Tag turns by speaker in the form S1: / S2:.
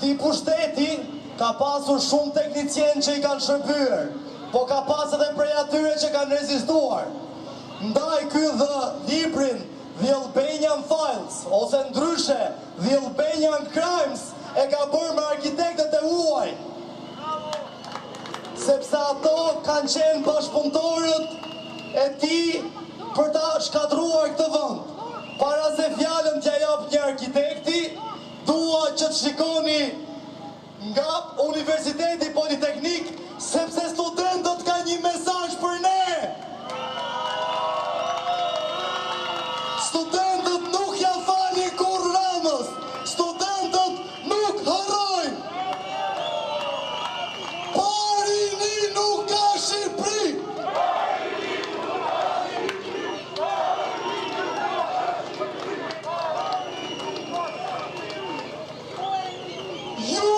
S1: Këti pushteti ka pasur shumë teknicien që i kanë shërbyer, po ka pas edhe prej atyre që kanë rezistuar. Ndaj ky dhe librin The Albanian Files, ose ndryshe The Albanian Crimes, e ka bërë me arkitektët e huaj. Sepse ato kanë qenë bashkëpunëtorët e tij për ta shkatruar këtë vend. Para se fjalën t'ja jap një arkitekti, dua që të shikoni nga Universiteti Politeknik, sepse studentët ka një mesazh për ne. Studentët nuk ja falin kur Ramës, studentët nuk harrojnë. Parini nuk ka Shqipëri. Ju